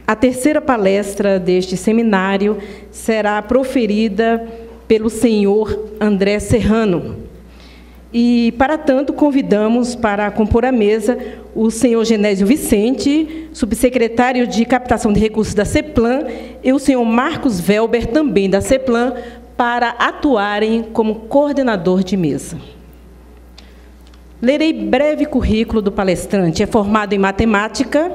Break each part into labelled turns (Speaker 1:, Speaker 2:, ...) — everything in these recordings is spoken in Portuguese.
Speaker 1: A terceira palestra deste seminário será proferida pelo senhor André Serrano. E, para tanto, convidamos para compor a mesa o senhor Genésio Vicente, subsecretário de Captação de Recursos da CEPLAN, e o senhor Marcos Velber, também da CEPLAN, para atuarem como coordenador de mesa. Lerei breve currículo do palestrante. É formado em matemática,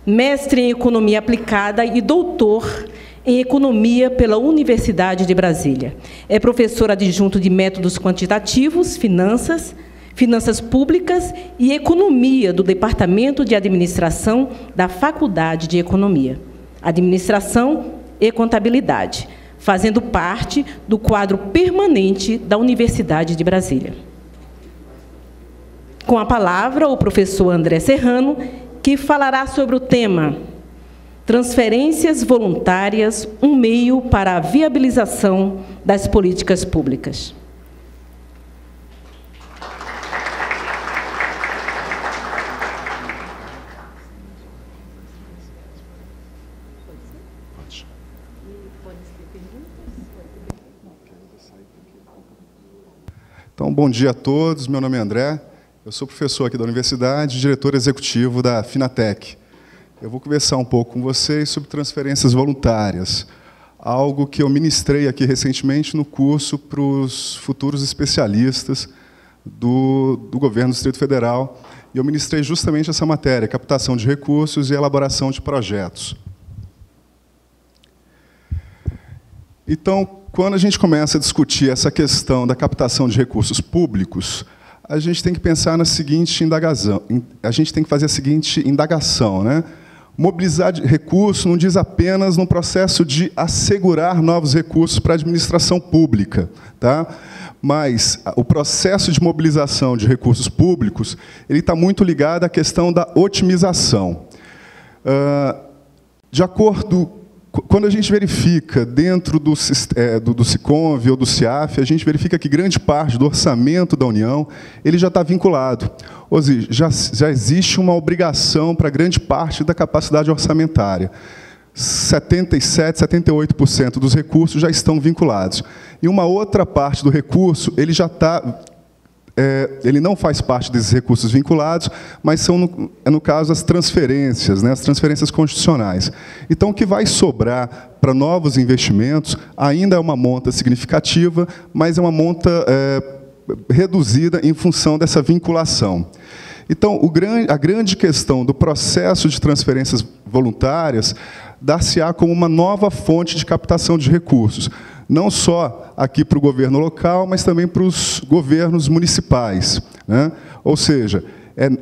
Speaker 1: mestre em economia aplicada e doutor em economia pela Universidade de Brasília. É professor adjunto de métodos quantitativos, finanças públicas e economia do Departamento de Administração da Faculdade de Economia, Administração e Contabilidade, fazendo parte do quadro permanente da Universidade de Brasília. Com a palavra, o professor André Serrano, que falará sobre o tema Transferências voluntárias, um meio para a viabilização das políticas públicas.
Speaker 2: Então, bom dia a todos. Meu nome é André. Eu sou professor aqui da Universidade, diretor executivo da Finatec. Eu vou conversar um pouco com vocês sobre transferências voluntárias, algo que eu ministrei aqui recentemente no curso para os futuros especialistas do governo do Distrito Federal. E eu ministrei justamente essa matéria, captação de recursos e elaboração de projetos. Então, quando a gente começa a discutir essa questão da captação de recursos públicos, a gente tem que pensar na seguinte indagação. A gente tem que fazer a seguinte indagação, né? Mobilizar recursos não diz apenas no processo de assegurar novos recursos para a administração pública, tá? Mas o processo de mobilização de recursos públicos ele está muito ligado à questão da otimização. De acordo, quando a gente verifica dentro do SICOMV ou do CIAF, a gente verifica que grande parte do orçamento da União ele já está vinculado. Ou seja, já existe uma obrigação para grande parte da capacidade orçamentária. 77%, 78% dos recursos já estão vinculados. E uma outra parte do recurso, ele já está... ele não faz parte desses recursos vinculados, mas são, no caso, as transferências, né, as transferências constitucionais. Então, o que vai sobrar para novos investimentos ainda é uma monta significativa, mas é uma monta reduzida em função dessa vinculação. Então, a grande questão do processo de transferências voluntárias dar-se-á como uma nova fonte de captação de recursos, não só aqui para o governo local, mas também para os governos municipais, né? Ou seja,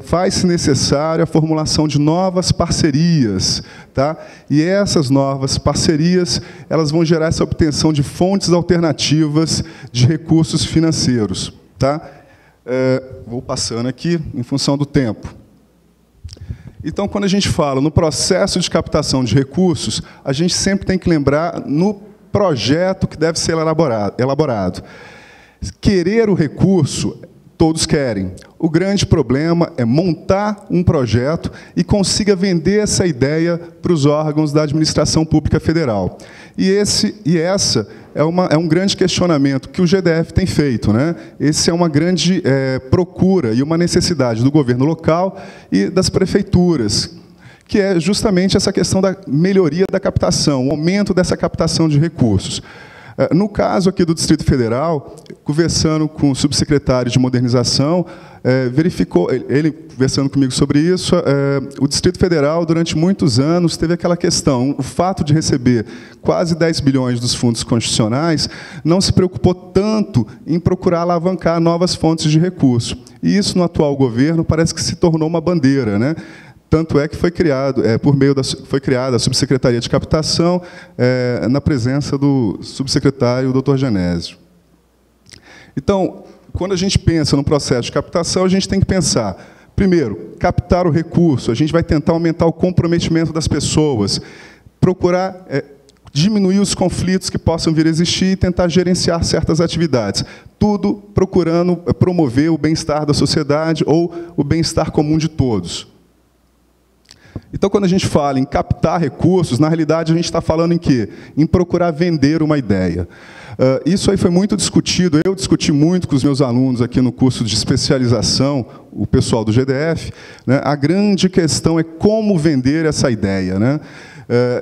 Speaker 2: faz-se necessária a formulação de novas parcerias, tá? E essas novas parcerias elas vão gerar essa obtenção de fontes alternativas de recursos financeiros, tá? Vou passando aqui em função do tempo. Então, quando a gente fala no processo de captação de recursos, a gente sempre tem que lembrar no projeto que deve ser elaborado. Querer o recurso, todos querem. O grande problema é montar um projeto e consiga vender essa ideia para os órgãos da administração pública federal. E essa é um grande questionamento que o GDF tem feito, né? Esse é uma grande procura e uma necessidade do governo local e das prefeituras, que é justamente essa questão da melhoria da captação, o aumento dessa captação de recursos. No caso aqui do Distrito Federal, conversando com o subsecretário de Modernização, ele conversando comigo sobre isso, o Distrito Federal, durante muitos anos, teve aquela questão, o fato de receber quase 10 bilhões dos fundos constitucionais, não se preocupou tanto em procurar alavancar novas fontes de recurso. E isso, no atual governo, parece que se tornou uma bandeira, né? Tanto é que foi criado, foi criada a Subsecretaria de Captação, na presença do subsecretário, o Dr. Genésio. Então, quando a gente pensa no processo de captação, a gente tem que pensar, primeiro, captar o recurso, a gente vai tentar aumentar o comprometimento das pessoas, procurar diminuir os conflitos que possam vir a existir e tentar gerenciar certas atividades, tudo procurando promover o bem-estar da sociedade ou o bem-estar comum de todos. Então, quando a gente fala em captar recursos, na realidade, a gente está falando em quê? Em procurar vender uma ideia. Isso aí foi muito discutido, eu discuti muito com os meus alunos aqui no curso de especialização, o pessoal do GDF, né? A grande questão é como vender essa ideia, né?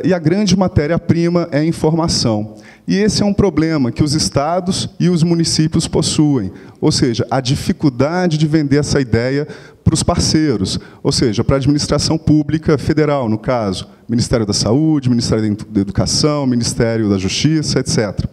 Speaker 2: E a grande matéria-prima é a informação. E esse é um problema que os estados e os municípios possuem, ou seja, a dificuldade de vender essa ideia para os parceiros, ou seja, para a administração pública federal, no caso, Ministério da Saúde, Ministério da Educação, Ministério da Justiça, etc.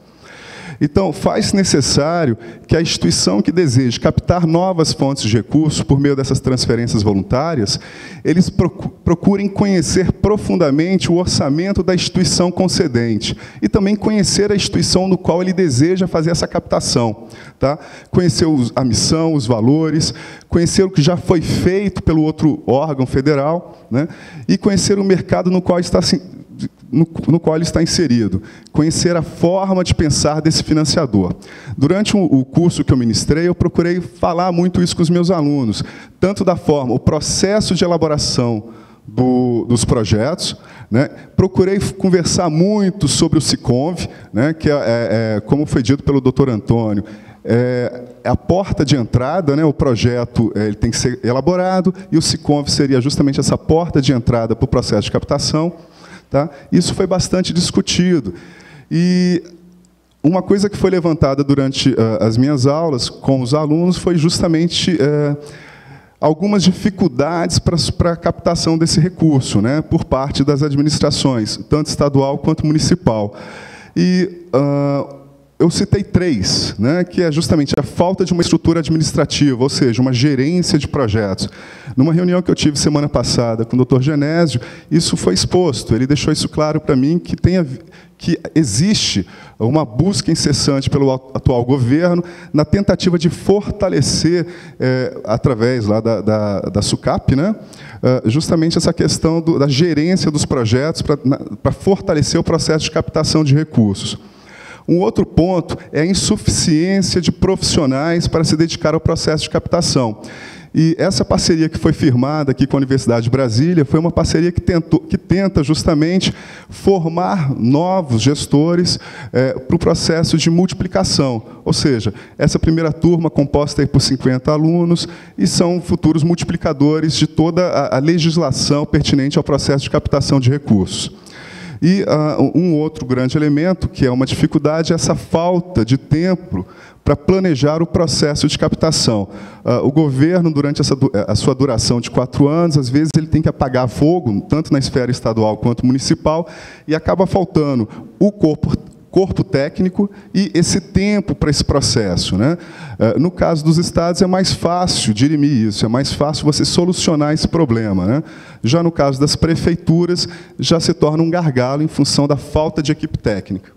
Speaker 2: Então, faz necessário que a instituição que deseje captar novas fontes de recursos por meio dessas transferências voluntárias, eles procurem conhecer profundamente o orçamento da instituição concedente e também conhecer a instituição no qual ele deseja fazer essa captação. Tá? Conhecer a missão, os valores, conhecer o que já foi feito pelo outro órgão federal, né? E conhecer o mercado no qual ele está inserido, conhecer a forma de pensar desse financiador. Durante o curso que eu ministrei, eu procurei falar muito isso com os meus alunos, tanto da forma, o processo de elaboração dos projetos, né? Procurei conversar muito sobre o SICONV, né? Que como foi dito pelo Dr. Antônio, é a porta de entrada, né? O projeto ele tem que ser elaborado, e o SICONV seria justamente essa porta de entrada para o processo de captação. Tá? Isso foi bastante discutido. E uma coisa que foi levantada durante as minhas aulas com os alunos foi justamente algumas dificuldades para a captação desse recurso, né, por parte das administrações, tanto estadual quanto municipal. E eu citei 3, né, que é justamente a falta de uma estrutura administrativa, ou seja, uma gerência de projetos. Numa reunião que eu tive semana passada com o Dr. Genésio, isso foi exposto. Ele deixou isso claro para mim, que existe uma busca incessante pelo atual governo na tentativa de fortalecer, através lá da SUCAP, né, justamente essa questão da gerência dos projetos para fortalecer o processo de captação de recursos. Um outro ponto é a insuficiência de profissionais para se dedicar ao processo de captação. E essa parceria que foi firmada aqui com a Universidade de Brasília foi uma parceria que tenta justamente formar novos gestores para o processo de multiplicação. Ou seja, essa primeira turma composta aí por 50 alunos e são futuros multiplicadores de toda a legislação pertinente ao processo de captação de recursos. E um outro grande elemento, que é uma dificuldade, é essa falta de tempo para planejar o processo de captação. O governo, durante a sua duração de 4 anos, às vezes ele tem que apagar fogo, tanto na esfera estadual quanto municipal, e acaba faltando o corpo técnico e esse tempo para esse processo, né? No caso dos estados, é mais fácil dirimir isso, é mais fácil você solucionar esse problema, né? Já no caso das prefeituras, já se torna um gargalo em função da falta de equipe técnica.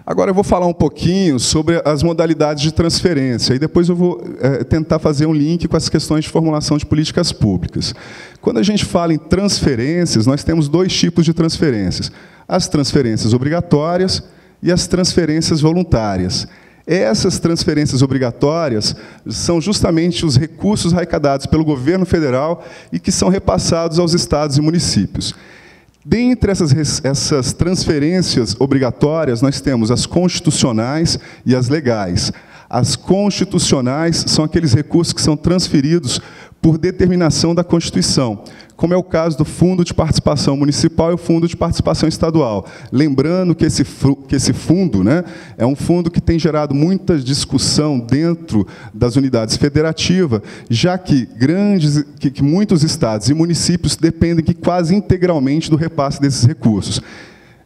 Speaker 2: Agora eu vou falar um pouquinho sobre as modalidades de transferência, e depois eu vou tentar fazer um link com as questões de formulação de políticas públicas. Quando a gente fala em transferências, nós temos 2 tipos de transferências: as transferências obrigatórias e as transferências voluntárias. Essas transferências obrigatórias são justamente os recursos arrecadados pelo governo federal e que são repassados aos estados e municípios. Dentre essas transferências obrigatórias, nós temos as constitucionais e as legais. As constitucionais são aqueles recursos que são transferidos por determinação da Constituição, como é o caso do Fundo de Participação Municipal e o Fundo de Participação Estadual. Lembrando que esse fundo, né, é um fundo que tem gerado muita discussão dentro das unidades federativas, já que muitos estados e municípios dependem quase integralmente do repasse desses recursos.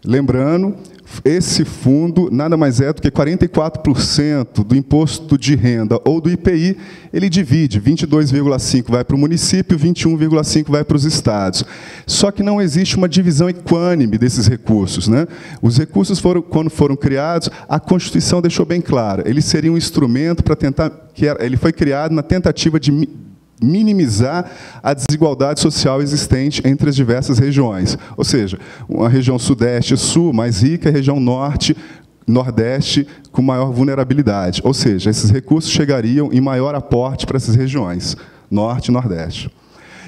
Speaker 2: Lembrando, esse fundo nada mais é do que 44% do imposto de renda ou do IPI, ele divide, 22,5% vai para o município, 21,5% vai para os estados. Só que não existe uma divisão equânime desses recursos, né? Os recursos, quando foram criados, a Constituição deixou bem claro, ele seria um instrumento para tentar, ele foi criado na tentativa de minimizar a desigualdade social existente entre as diversas regiões. Ou seja, uma região sudeste e sul mais rica, a região norte, nordeste com maior vulnerabilidade. Ou seja, esses recursos chegariam em maior aporte para essas regiões, norte e nordeste.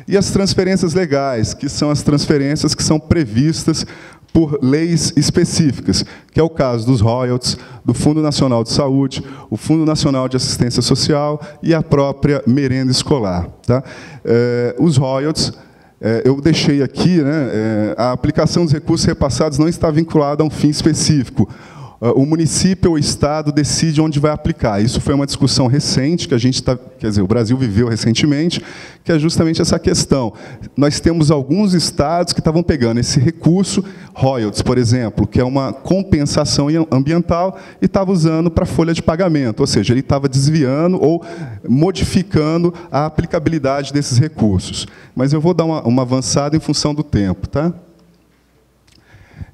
Speaker 2: E as transferências legais, que são as transferências que são previstas por leis específicas, que é o caso dos royalties, do Fundo Nacional de Saúde, o Fundo Nacional de Assistência Social e a própria merenda escolar. Tá? Os royalties, eu deixei aqui, né, a aplicação dos recursos repassados não está vinculada a um fim específico. O município ou o Estado decide onde vai aplicar. Isso foi uma discussão recente, que a gente está, quer dizer, o Brasil viveu recentemente, que é justamente essa questão. Nós temos alguns estados que estavam pegando esse recurso, royalties, por exemplo, que é uma compensação ambiental, e estava usando para folha de pagamento, ou seja, ele estava desviando ou modificando a aplicabilidade desses recursos. Mas eu vou dar uma avançada em função do tempo, tá?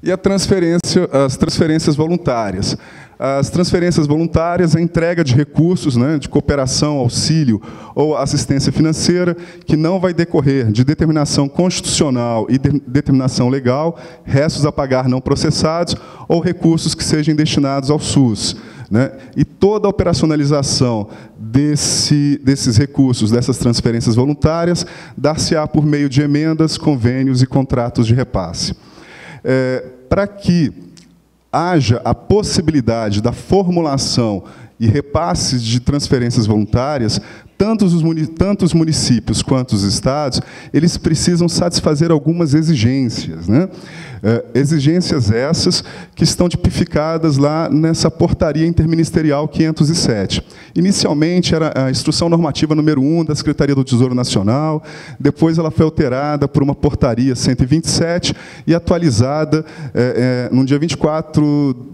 Speaker 2: E as transferências voluntárias. As transferências voluntárias, a entrega de recursos, né, de cooperação, auxílio ou assistência financeira, que não vai decorrer de determinação constitucional e determinação legal, restos a pagar não processados ou recursos que sejam destinados ao SUS. Né? E toda a operacionalização desses recursos, dessas transferências voluntárias, dar-se-á por meio de emendas, convênios e contratos de repasse. Para que haja a possibilidade da formulação e repasses de transferências voluntárias, tanto os municípios quanto os estados, eles precisam satisfazer algumas exigências, né? Exigências essas que estão tipificadas lá nessa portaria interministerial 507. Inicialmente era a Instrução Normativa número 1 da Secretaria do Tesouro Nacional, depois ela foi alterada por uma portaria 127 e atualizada no dia 24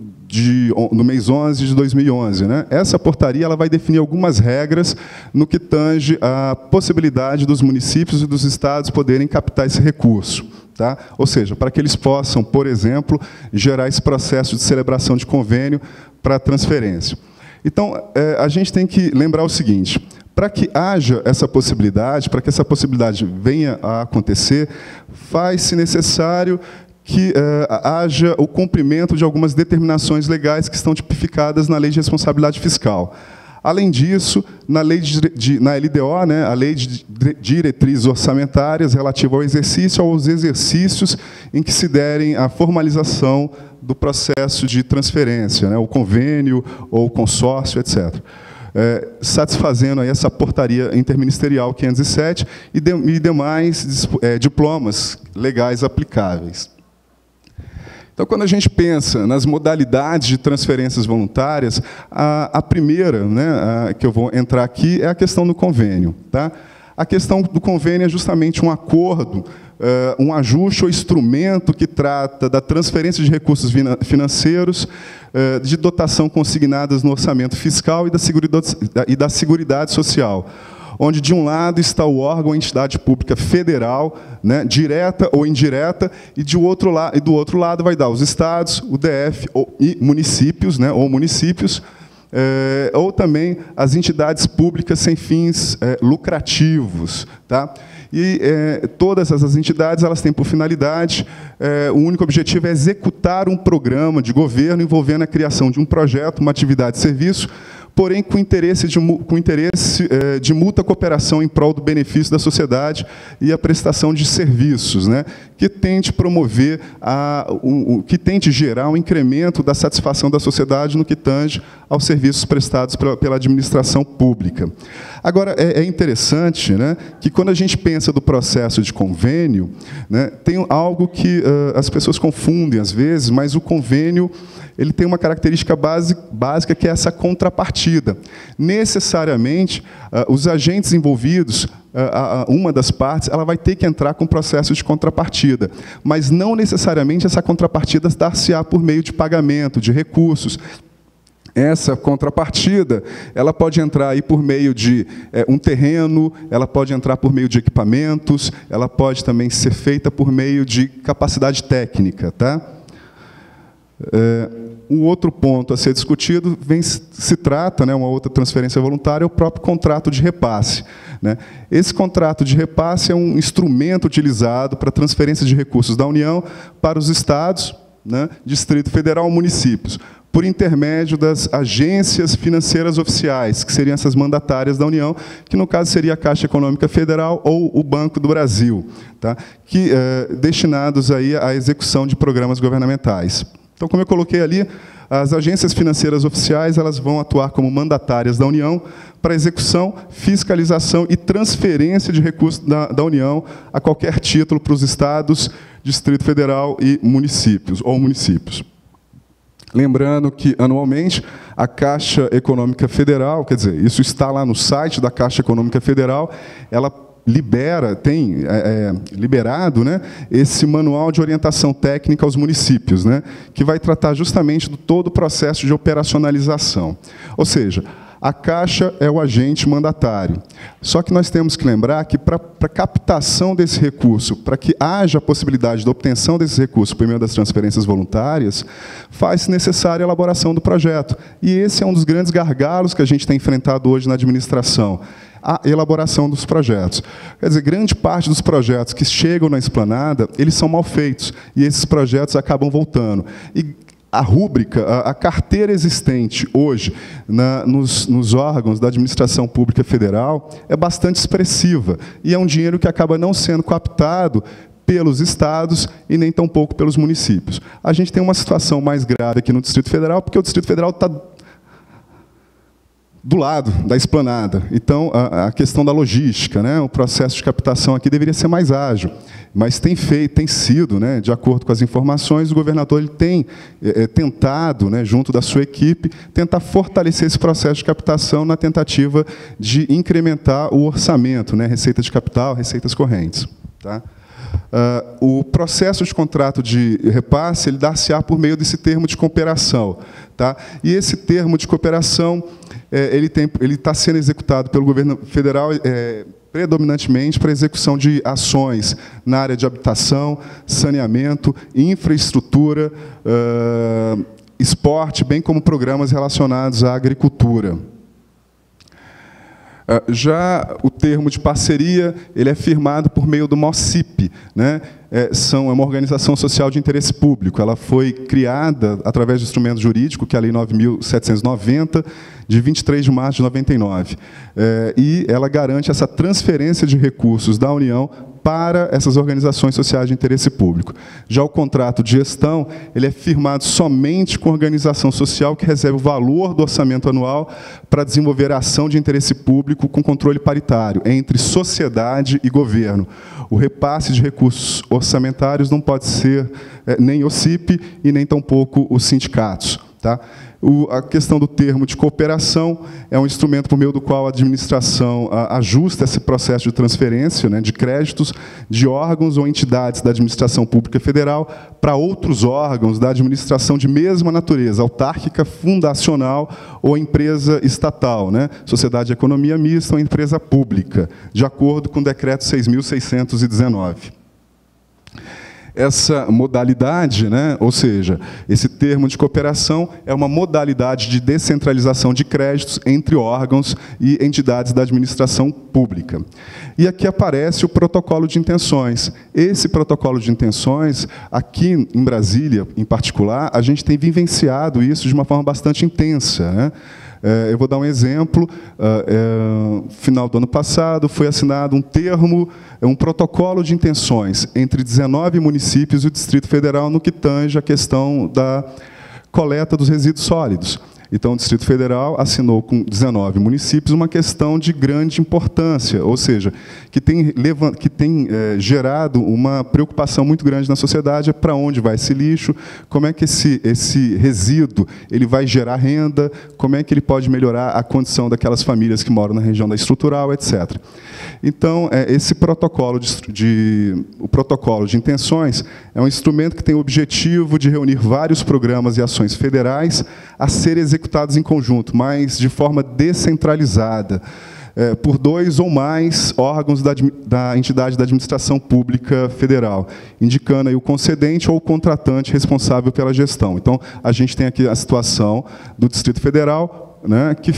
Speaker 2: no mês 11 de 2011. Né? Essa portaria ela vai definir algumas regras no que tange a possibilidade dos municípios e dos estados poderem captar esse recurso. Tá? Ou seja, para que eles possam, por exemplo, gerar esse processo de celebração de convênio para transferência. Então, a gente tem que lembrar o seguinte: para que haja essa possibilidade, para que essa possibilidade venha a acontecer, faz-se necessário que haja o cumprimento de algumas determinações legais que estão tipificadas na Lei de Responsabilidade Fiscal. Além disso, na LDO, né, a Lei de Diretrizes Orçamentárias relativa ao exercício, aos exercícios em que se derem a formalização do processo de transferência, né, o convênio ou o consórcio, etc. Satisfazendo aí essa portaria interministerial 507 e demais diplomas legais aplicáveis. Então, quando a gente pensa nas modalidades de transferências voluntárias, a primeira, né, que eu vou entrar aqui, é a questão do convênio. Tá? A questão do convênio é justamente um acordo, um ajuste ou instrumento que trata da transferência de recursos financeiros, de dotação consignadas no orçamento fiscal e da Seguridade Social, onde, de um lado, está o órgão ou entidade pública federal, né, direta ou indireta, e do outro lado vai dar os estados, o DF e municípios, né, ou municípios, ou também as entidades públicas sem fins lucrativos. Tá? E todas essas entidades elas têm por finalidade, o único objetivo é executar um programa de governo envolvendo a criação de um projeto, uma atividade de serviço, porém com interesse de mútua cooperação em prol do benefício da sociedade e a prestação de serviços, né, que tente promover, que tente gerar um incremento da satisfação da sociedade no que tange aos serviços prestados pela administração pública. Agora, é interessante, né, que quando a gente pensa do processo de convênio, né, tem algo que as pessoas confundem às vezes, mas o convênio ele tem uma característica básica que é essa contrapartida. Necessariamente, os agentes envolvidos, uma das partes, ela vai ter que entrar com o processo de contrapartida, mas não necessariamente essa contrapartida dar-se-á por meio de pagamento, de recursos. Essa contrapartida, ela pode entrar aí por meio de um terreno, ela pode entrar por meio de equipamentos, ela pode também ser feita por meio de capacidade técnica. Tá? Um outro ponto a ser discutido se trata, né, uma outra transferência voluntária, é o próprio contrato de repasse. Né? Esse contrato de repasse é um instrumento utilizado para transferência de recursos da União para os estados, né, Distrito Federal ou municípios. por intermédio das agências financeiras oficiais, que seriam essas mandatárias da União, que no caso seria a Caixa Econômica Federal ou o Banco do Brasil, tá? Que, destinados aí à execução de programas governamentais. Então, como eu coloquei ali, as agências financeiras oficiais elas vão atuar como mandatárias da União para execução, fiscalização e transferência de recursos da União a qualquer título para os estados, Distrito Federal e municípios, ou municípios. Lembrando que, anualmente, a Caixa Econômica Federal, quer dizer, isso está lá no site da Caixa Econômica Federal, ela tem liberado, né, esse manual de orientação técnica aos municípios, né, que vai tratar justamente do todo o processo de operacionalização. Ou seja, a Caixa é o agente mandatário. Só que nós temos que lembrar que, para a captação desse recurso, para que haja a possibilidade de obtenção desse recurso por meio das transferências voluntárias, faz-se necessária a elaboração do projeto. E esse é um dos grandes gargalos que a gente tem enfrentado hoje na administração, a elaboração dos projetos. Quer dizer, grande parte dos projetos que chegam na esplanada, eles são mal feitos, e esses projetos acabam voltando. E a rúbrica, a carteira existente hoje nos órgãos da administração pública federal é bastante expressiva, e é um dinheiro que acaba não sendo captado pelos estados e nem tampouco pelos municípios. A gente tem uma situação mais grave aqui no Distrito Federal, porque o Distrito Federal está do lado da esplanada. Então, a questão da logística, né, o processo de captação aqui deveria ser mais ágil, mas tem sido, né, de acordo com as informações, o governador ele tem tentado, né, junto da sua equipe, tentar fortalecer esse processo de captação na tentativa de incrementar o orçamento, né, receita de capital, receitas correntes. Tá? O processo de contrato de repasse, ele dá-se-á por meio desse termo de cooperação. Tá? E esse termo de cooperação, ele está sendo executado pelo governo federal predominantemente para execução de ações na área de habitação, saneamento, infraestrutura, esporte, bem como programas relacionados à agricultura. Já o termo de parceria, ele é firmado por meio do MOCIP, né? É uma organização social de interesse público. Ela foi criada através do instrumento jurídico, que é a Lei 9.790, de 23 de março de 99. E ela garante essa transferência de recursos da União para essas organizações sociais de interesse público. Já o contrato de gestão, ele é firmado somente com a organização social que recebe o valor do orçamento anual para desenvolver a ação de interesse público com controle paritário entre sociedade e governo. O repasse de recursos orçamentários não pode ser nem o CIP e nem tampouco os sindicatos. Tá? A questão do termo de cooperação é um instrumento por meio do qual a administração ajusta esse processo de transferência, né, de créditos de órgãos ou entidades da administração pública federal para outros órgãos da administração de mesma natureza, autárquica, fundacional ou empresa estatal, né, sociedade de economia mista ou empresa pública, de acordo com o decreto 6.619. Essa modalidade, né, ou seja, esse termo de cooperação é uma modalidade de descentralização de créditos entre órgãos e entidades da administração pública. E aqui aparece o protocolo de intenções. Esse protocolo de intenções, aqui em Brasília, em particular, a gente tem vivenciado isso de uma forma bastante intensa, né? Eu vou dar um exemplo. No final do ano passado, foi assinado um protocolo de intenções entre 19 municípios e o Distrito Federal no que tange a questão da coleta dos resíduos sólidos. Então, o Distrito Federal assinou com 19 municípios uma questão de grande importância, ou seja, que tem gerado uma preocupação muito grande na sociedade para onde vai esse lixo, como é que esse resíduo ele vai gerar renda, como é que ele pode melhorar a condição daquelas famílias que moram na região da estrutural, etc. Então, esse protocolo o protocolo de intenções é um instrumento que tem o objetivo de reunir vários programas e ações federais a serem executados em conjunto, mas de forma descentralizada, por 2 ou mais órgãos da entidade da administração pública federal, indicando aí o concedente ou o contratante responsável pela gestão. Então, a gente tem aqui a situação do Distrito Federal, né, que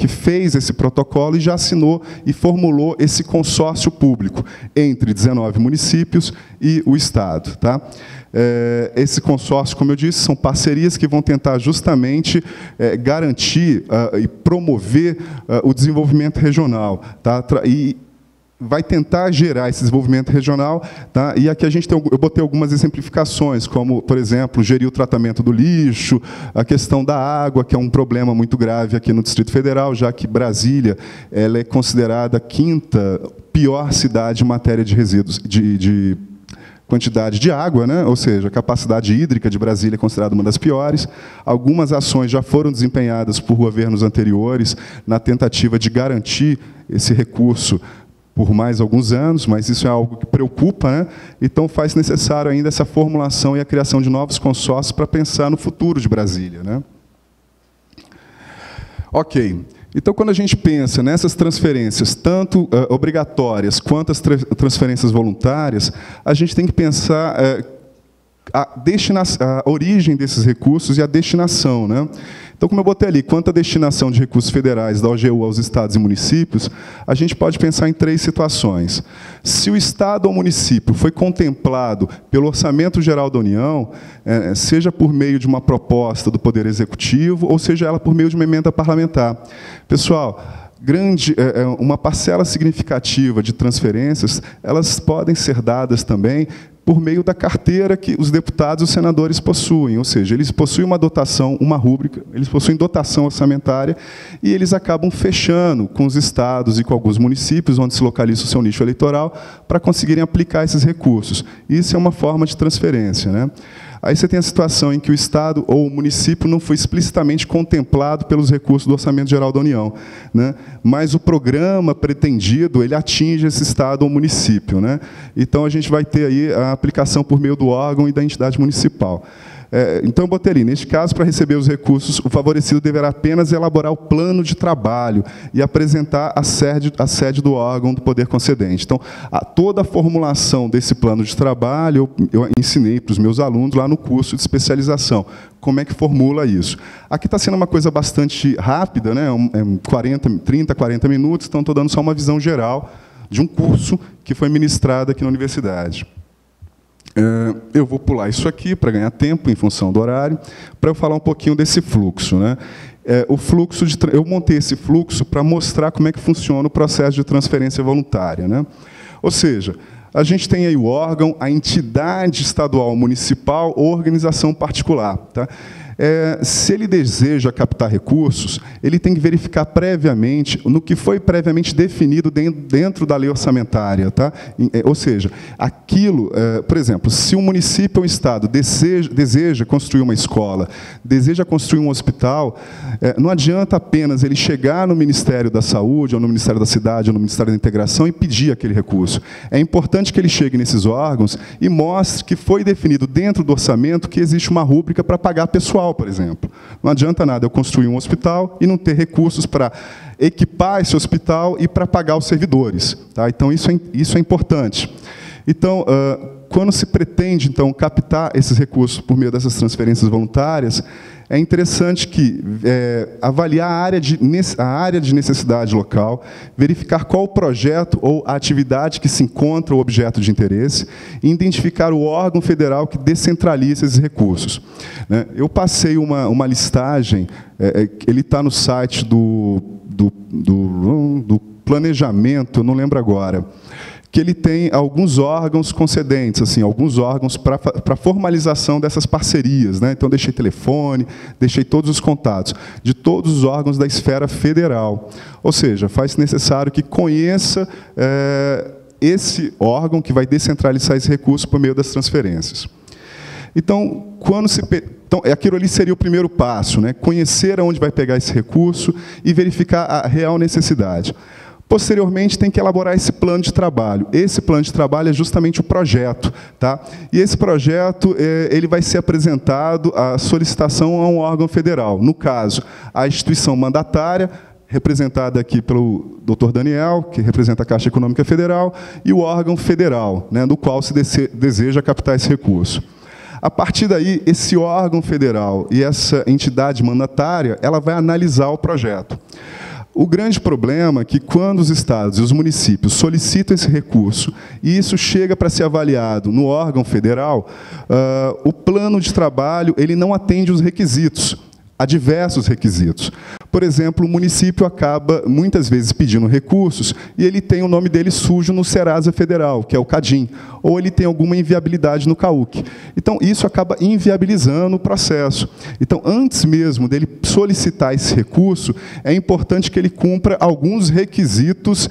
Speaker 2: fez esse protocolo e já assinou e formulou esse consórcio público entre 19 municípios e o Estado. Tá? esse consórcio, como eu disse, são parcerias que vão tentar justamente garantir e promover o desenvolvimento regional, tá? E vai tentar gerar esse desenvolvimento regional, tá? E aqui eu botei algumas exemplificações, como, por exemplo, gerir o tratamento do lixo, a questão da água, que é um problema muito grave aqui no Distrito Federal, já que Brasília ela é considerada a 5ª pior cidade em matéria de resíduos, de quantidade de água, né? Ou seja, a capacidade hídrica de Brasília é considerada uma das piores. Algumas ações já foram desempenhadas por governos anteriores na tentativa de garantir esse recurso por mais alguns anos, mas isso é algo que preocupa, né? Então faz necessário ainda essa formulação e a criação de novos consórcios para pensar no futuro de Brasília, né? Ok. Então, quando a gente pensa nessas transferências, tanto obrigatórias quanto as transferências voluntárias, a gente tem que pensar a origem desses recursos e a destinação, né? Então, como eu botei ali, quanto à destinação de recursos federais da OGU aos estados e municípios, a gente pode pensar em 3 situações. Se o estado ou município foi contemplado pelo Orçamento Geral da União, seja por meio de uma proposta do Poder Executivo, ou seja ela por meio de uma emenda parlamentar. Pessoal, uma parcela significativa de transferências, elas podem ser dadas também por meio da carteira que os deputados e os senadores possuem, ou seja, eles possuem uma dotação, uma rúbrica, eles possuem dotação orçamentária e eles acabam fechando com os estados e com alguns municípios, onde se localiza o seu nicho eleitoral, para conseguirem aplicar esses recursos. Isso é uma forma de transferência, né? Aí você tem a situação em que o estado ou o município não foi explicitamente contemplado pelos recursos do Orçamento Geral da União, né? Mas o programa pretendido, ele atinge esse estado ou município, né? Então, a gente vai ter aí a aplicação por meio do órgão e da entidade municipal. Então, eu botei ali, neste caso, para receber os recursos, o favorecido deverá apenas elaborar o plano de trabalho e apresentar a sede do órgão do poder concedente. Então, toda a formulação desse plano de trabalho, eu ensinei para os meus alunos lá no curso de especialização. Como é que formula isso? Aqui está sendo uma coisa bastante rápida, né? 30, 40 minutos, então estou dando só uma visão geral de um curso que foi ministrado aqui na universidade. Eu vou pular isso aqui para ganhar tempo, em função do horário, para eu falar um pouquinho desse fluxo, né? Eu montei esse fluxo para mostrar como é que funciona o processo de transferência voluntária, né? Ou seja, a gente tem aí o órgão, a entidade estadual, municipal ou organização particular, tá? Se ele deseja captar recursos, ele tem que verificar previamente no que foi previamente definido dentro da lei orçamentária, tá? Ou seja, aquilo, por exemplo, se um município ou um estado deseja construir uma escola, deseja construir um hospital, não adianta apenas ele chegar no Ministério da Saúde, ou no Ministério da Cidade, ou no Ministério da Integração e pedir aquele recurso. É importante que ele chegue nesses órgãos e mostre que foi definido dentro do orçamento que existe uma rúbrica para pagar pessoal, por exemplo. Não adianta nada eu construir um hospital e não ter recursos para equipar esse hospital e para pagar os servidores, tá? Então, isso é importante. Então, quando se pretende, então, captar esses recursos por meio dessas transferências voluntárias, é interessante que avaliar a área de necessidade local, verificar qual o projeto ou a atividade que se encontra o objeto de interesse e identificar o órgão federal que descentraliza esses recursos, né? Eu passei uma listagem, ele está no site do planejamento, eu não lembro agora, que ele tem alguns órgãos concedentes, assim, alguns órgãos para formalização dessas parcerias, né? Então, deixei telefone, deixei todos os contatos de todos os órgãos da esfera federal. Ou seja, faz necessário que conheça esse órgão que vai descentralizar esse recurso por meio das transferências. Então, aquilo ali seria o primeiro passo, né? Conhecer aonde vai pegar esse recurso e verificar a real necessidade. Posteriormente, tem que elaborar esse plano de trabalho. Esse plano de trabalho é justamente o projeto, tá? E esse projeto ele vai ser apresentado à solicitação a um órgão federal. No caso, a instituição mandatária, representada aqui pelo Dr. Daniel, que representa a Caixa Econômica Federal, e o órgão federal, né, do qual se deseja captar esse recurso. A partir daí, esse órgão federal e essa entidade mandatária, ela vai analisar o projeto. O grande problema é que, quando os estados e os municípios solicitam esse recurso e isso chega para ser avaliado no órgão federal, o plano de trabalho ele não atende os requisitos. Há diversos requisitos. Por exemplo, o município acaba, muitas vezes, pedindo recursos e ele tem o nome dele sujo no Serasa Federal, que é o CADIM, ou ele tem alguma inviabilidade no CAUC. Então, isso acaba inviabilizando o processo. Então, antes mesmo dele solicitar esse recurso, é importante que ele cumpra alguns requisitos.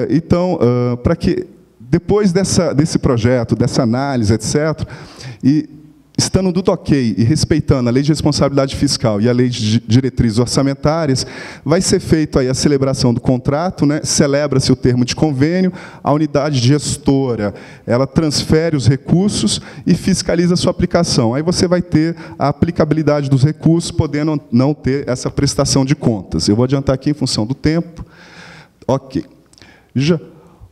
Speaker 2: Então, para que, depois desse projeto, dessa análise, etc., estando tudo ok e respeitando a Lei de Responsabilidade Fiscal e a Lei de Diretrizes Orçamentárias, vai ser feita aí a celebração do contrato, né? Celebra-se o termo de convênio, a unidade gestora, ela transfere os recursos e fiscaliza a sua aplicação. Aí você vai ter a aplicabilidade dos recursos, podendo não ter essa prestação de contas. Eu vou adiantar aqui em função do tempo. Ok.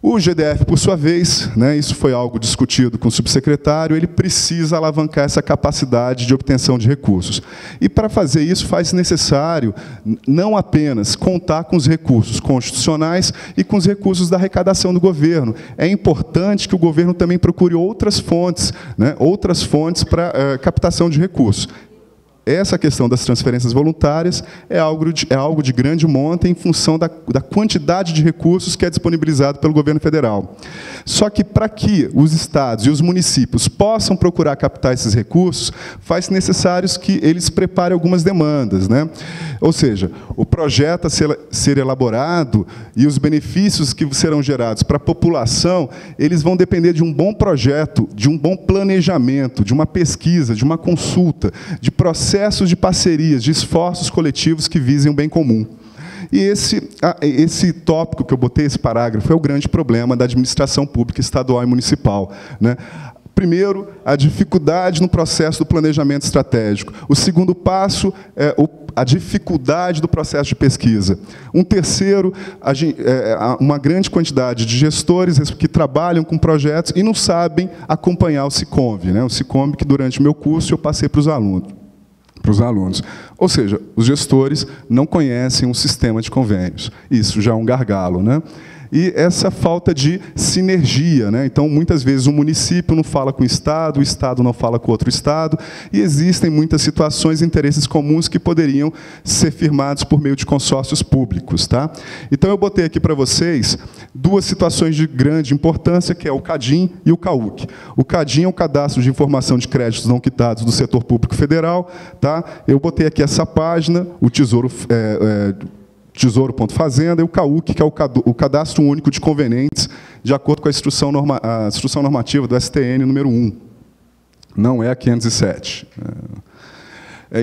Speaker 2: O GDF, por sua vez, né, isso foi algo discutido com o subsecretário, ele precisa alavancar essa capacidade de obtenção de recursos. E, para fazer isso, faz necessário não apenas contar com os recursos constitucionais e com os recursos da arrecadação do governo. É importante que o governo também procure outras fontes, né, para captação de recursos. Essa questão das transferências voluntárias é algo de grande monta em função da quantidade de recursos que é disponibilizado pelo governo federal. Só que, para que os estados e os municípios possam procurar captar esses recursos, faz necessário que eles preparem algumas demandas, né? Ou seja, o projeto a ser elaborado e os benefícios que serão gerados para a população, eles vão depender de um bom projeto, de um bom planejamento, de uma pesquisa, de uma consulta, de processos de parcerias, de esforços coletivos que visem o bem comum. E esse tópico que eu botei, esse parágrafo, é o grande problema da administração pública estadual e municipal, né? Primeiro, a dificuldade no processo do planejamento estratégico. O segundo passo é a dificuldade do processo de pesquisa. Um terceiro, uma grande quantidade de gestores que trabalham com projetos e não sabem acompanhar o SICOMV, né? O SICOMV que, durante o meu curso, eu passei para os alunos. Ou seja, os gestores não conhecem um sistema de convênios. Isso já é um gargalo, né? E essa falta de sinergia, né? Então, muitas vezes, o município não fala com o Estado não fala com outro Estado, e existem muitas situações e interesses comuns que poderiam ser firmados por meio de consórcios públicos, tá? Então, eu botei aqui para vocês duas situações de grande importância, que é o CADIM e o CAUC. O CADIM é o Cadastro de Informação de Créditos Não Quitados do Setor Público Federal, tá? Eu botei aqui essa página, o Tesouro.fazenda, e o CAUC, que é o Cadastro Único de Convenientes, de acordo com a instrução normativa do STN número 1. Não é a 507.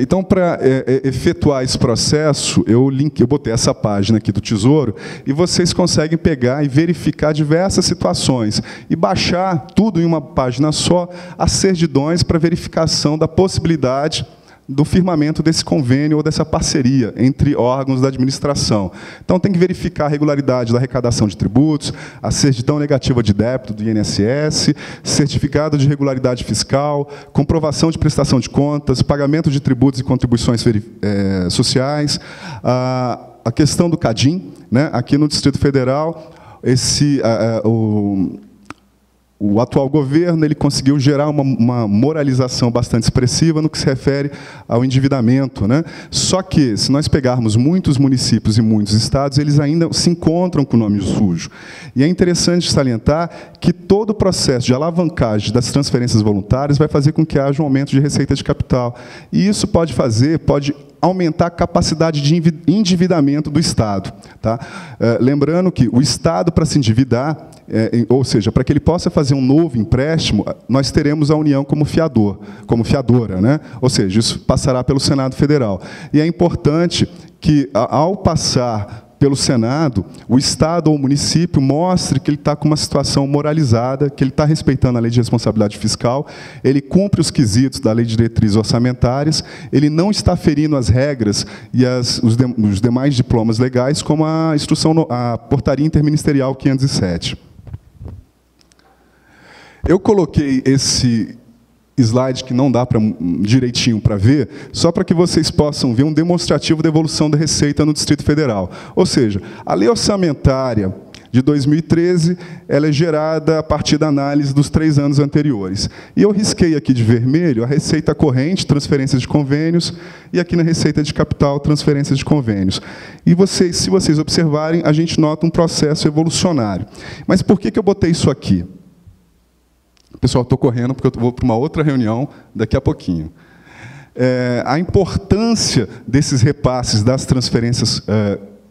Speaker 2: Então, para efetuar esse processo, eu botei essa página aqui do Tesouro, e vocês conseguem pegar e verificar diversas situações, e baixar tudo em uma página só, as certidões para verificação da possibilidade do firmamento desse convênio ou dessa parceria entre órgãos da administração. Então, tem que verificar a regularidade da arrecadação de tributos, a certidão negativa de débito do INSS, certificado de regularidade fiscal, comprovação de prestação de contas, pagamento de tributos e contribuições sociais, a questão do CADIM, né? Aqui no Distrito Federal, o atual governo ele conseguiu gerar uma moralização bastante expressiva no que se refere ao endividamento, né? Só que, se nós pegarmos muitos municípios e muitos estados, eles ainda se encontram com o nome sujo. E é interessante salientar que todo o processo de alavancagem das transferências voluntárias vai fazer com que haja um aumento de receita de capital. E isso pode aumentar a capacidade de endividamento do Estado, tá? Lembrando que o Estado, para se endividar, ou seja, para que ele possa fazer um novo empréstimo, nós teremos a União como fiadora, né? Ou seja, isso passará pelo Senado Federal. E é importante que, ao passar pelo Senado, o Estado ou o município mostre que ele está com uma situação moralizada, que ele está respeitando a Lei de Responsabilidade Fiscal, ele cumpre os quesitos da Lei de Diretrizes Orçamentárias, ele não está ferindo as regras e os demais diplomas legais, como a Portaria Interministerial 507. Eu coloquei esse slide que não dá direitinho para ver, só para que vocês possam ver um demonstrativo da evolução da receita no Distrito Federal. Ou seja, a lei orçamentária de 2013, ela é gerada a partir da análise dos 3 anos anteriores. E eu risquei aqui de vermelho a receita corrente, transferências de convênios, e aqui na receita de capital, transferências de convênios. E vocês, se vocês observarem, a gente nota um processo evolucionário. Mas por que eu botei isso aqui? Pessoal, estou correndo porque eu vou para uma outra reunião daqui a pouquinho. A importância desses repasses das transferências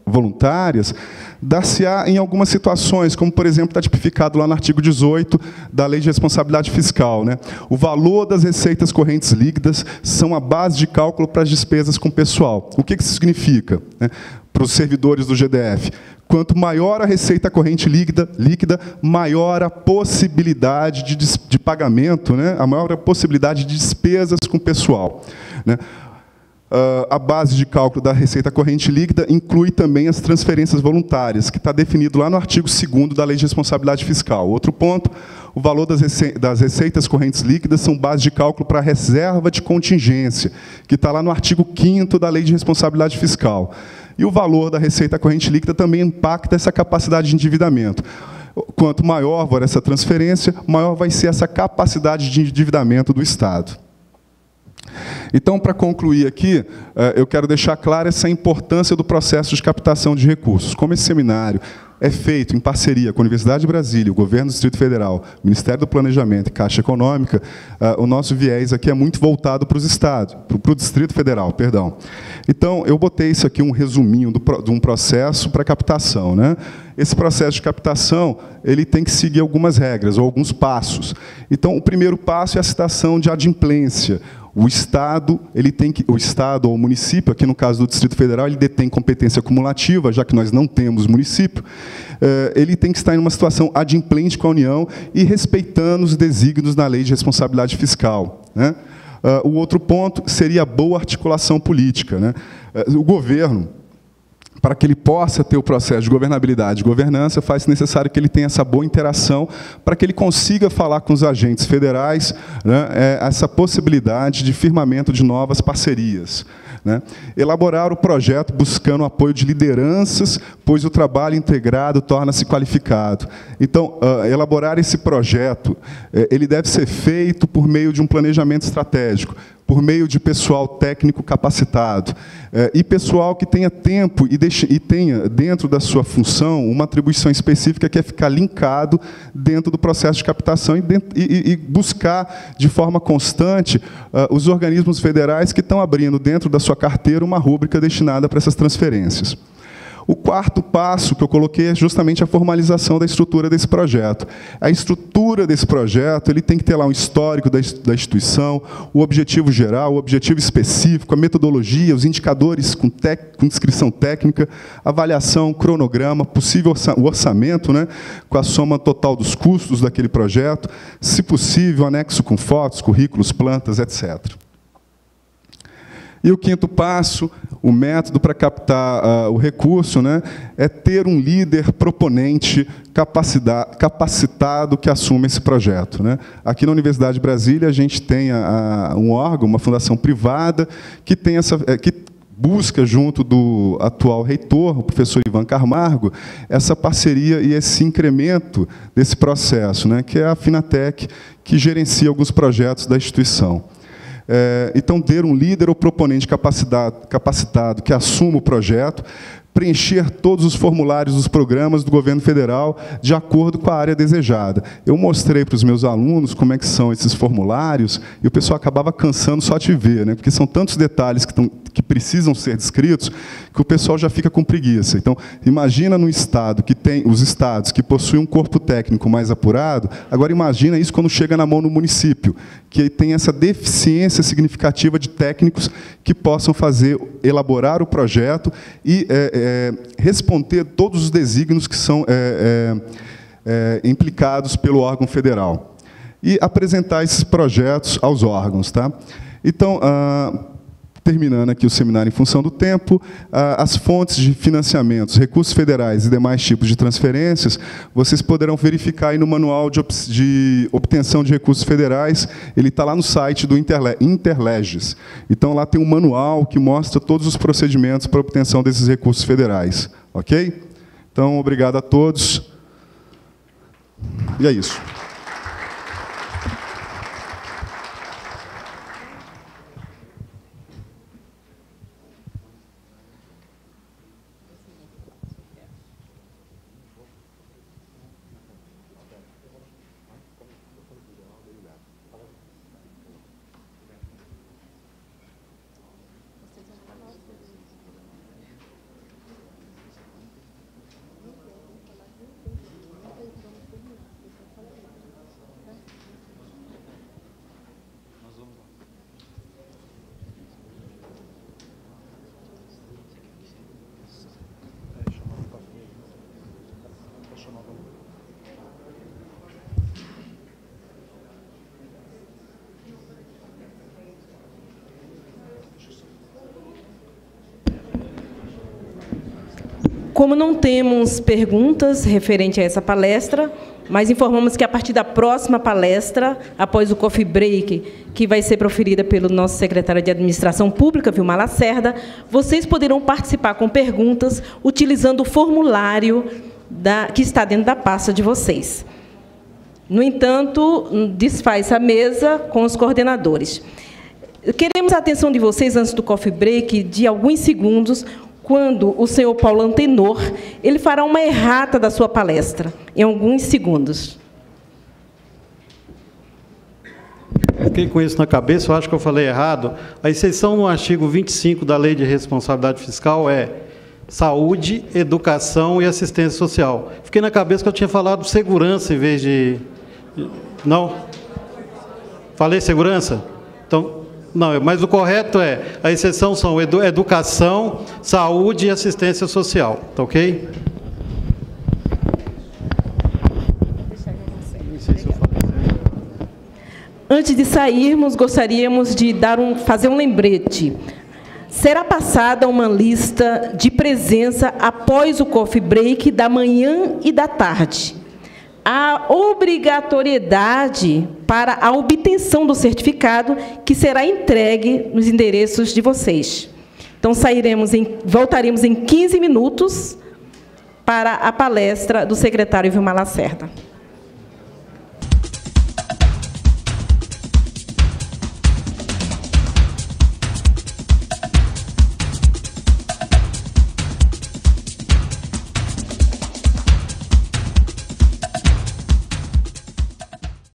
Speaker 2: voluntárias dar-se-á em algumas situações, como, por exemplo, está tipificado lá no artigo 18 da Lei de Responsabilidade Fiscal, né? O valor das receitas correntes líquidas são a base de cálculo para as despesas com pessoal. O que isso significa, né, para os servidores do GDF? Quanto maior a receita corrente líquida, maior a possibilidade de pagamento, né? A maior a possibilidade de despesas com pessoal, né? A base de cálculo da receita corrente líquida inclui também as transferências voluntárias, que está definido lá no artigo 2º da Lei de Responsabilidade Fiscal. Outro ponto, o valor das receitas correntes líquidas são base de cálculo para a reserva de contingência, que está lá no artigo 5º da Lei de Responsabilidade Fiscal. E o valor da receita corrente líquida também impacta essa capacidade de endividamento. Quanto maior for essa transferência, maior vai ser essa capacidade de endividamento do Estado. Então, para concluir aqui, eu quero deixar clara essa importância do processo de captação de recursos. Como esse seminário é feito em parceria com a Universidade de Brasília, o Governo do Distrito Federal, o Ministério do Planejamento e Caixa Econômica, o nosso viés aqui é muito voltado para os estados, para o Distrito Federal, perdão. Então, eu botei isso aqui, um resuminho de um processo para captação, né? Esse processo de captação, ele tem que seguir algumas regras, ou alguns passos. Então, o primeiro passo é a citação de adimplência. O Estado ou o município, aqui no caso do Distrito Federal, ele detém competência cumulativa, já que nós não temos município, ele tem que estar em uma situação adimplente com a União e respeitando os desígnios na Lei de Responsabilidade Fiscal, né? O outro ponto seria a boa articulação política, né? O governo, para que ele possa ter o processo de governabilidade e governança, faz necessário que ele tenha essa boa interação, para que ele consiga falar com os agentes federais, né, essa possibilidade de firmamento de novas parcerias, né? Elaborar o projeto buscando o apoio de lideranças, pois o trabalho integrado torna-se qualificado. Então, elaborar esse projeto, ele deve ser feito por meio de um planejamento estratégico, por meio de pessoal técnico capacitado, e pessoal que tenha tempo e tenha, dentro da sua função, uma atribuição específica que é ficar linkado dentro do processo de captação e buscar, de forma constante, os organismos federais que estão abrindo, dentro da sua carteira, uma rúbrica destinada para essas transferências. O quarto passo que eu coloquei é justamente a formalização da estrutura desse projeto. A estrutura desse projeto, ele tem que ter lá um histórico da instituição, o objetivo geral, o objetivo específico, a metodologia, os indicadores com descrição técnica, avaliação, cronograma, possível orçamento, né, com a soma total dos custos daquele projeto, se possível, anexo com fotos, currículos, plantas, etc. E o quinto passo, o método para captar o recurso, né, é ter um líder proponente capacitado que assuma esse projeto, né? Aqui na Universidade de Brasília, a gente tem um órgão, uma fundação privada, que busca, junto do atual reitor, o professor Ivan Camargo, essa parceria e esse incremento desse processo, né, que é a Finatec, que gerencia alguns projetos da instituição. Então, ter um líder ou proponente capacitado que assuma o projeto, preencher todos os formulários dos programas do governo federal de acordo com a área desejada. Eu mostrei para os meus alunos como é que são esses formulários e o pessoal acabava cansando só de ver, né? Porque são tantos detalhes que precisam ser descritos que o pessoal já fica com preguiça. Então, imagina no estado que tem os estados que possuem um corpo técnico mais apurado, agora imagina isso quando chega na mão no município, que tem essa deficiência significativa de técnicos que possam elaborar o projeto e responder todos os desígnios que são implicados pelo órgão federal. E apresentar esses projetos aos órgãos, tá? Então, Terminando aqui o seminário em função do tempo, as fontes de financiamentos, recursos federais e demais tipos de transferências, vocês poderão verificar aí no manual de obtenção de recursos federais, ele está lá no site do Interleges. Então, lá tem um manual que mostra todos os procedimentos para a obtenção desses recursos federais. Ok? Então, obrigado a todos. E é isso.
Speaker 1: Como não temos perguntas referente a essa palestra, mas informamos que, a partir da próxima palestra, após o coffee break, que vai ser proferida pelo nosso secretário de Administração Pública, Vilmar Lacerda, vocês poderão participar com perguntas utilizando o formulário que está dentro da pasta de vocês. No entanto, desfaz a mesa com os coordenadores. Queremos a atenção de vocês, antes do coffee break, de alguns segundos, quando o senhor Paulo Antenor, ele fará uma errata da sua palestra, em alguns segundos.
Speaker 3: Fiquei com isso na cabeça, eu acho que eu falei errado. A exceção no artigo 25 da Lei de Responsabilidade Fiscal é saúde, educação e assistência social. Fiquei na cabeça que eu tinha falado segurança em vez de... Não? Falei segurança? Então... Não, mas o correto é, a exceção são educação, saúde e assistência social, tá ok?
Speaker 1: Antes de sairmos, gostaríamos de fazer um lembrete. Será passada uma lista de presença após o coffee break da manhã e da tarde. A obrigatoriedade para a obtenção do certificado, que será entregue nos endereços de vocês. Então, voltaremos em 15 minutos para a palestra do secretário Vilmar Lacerda.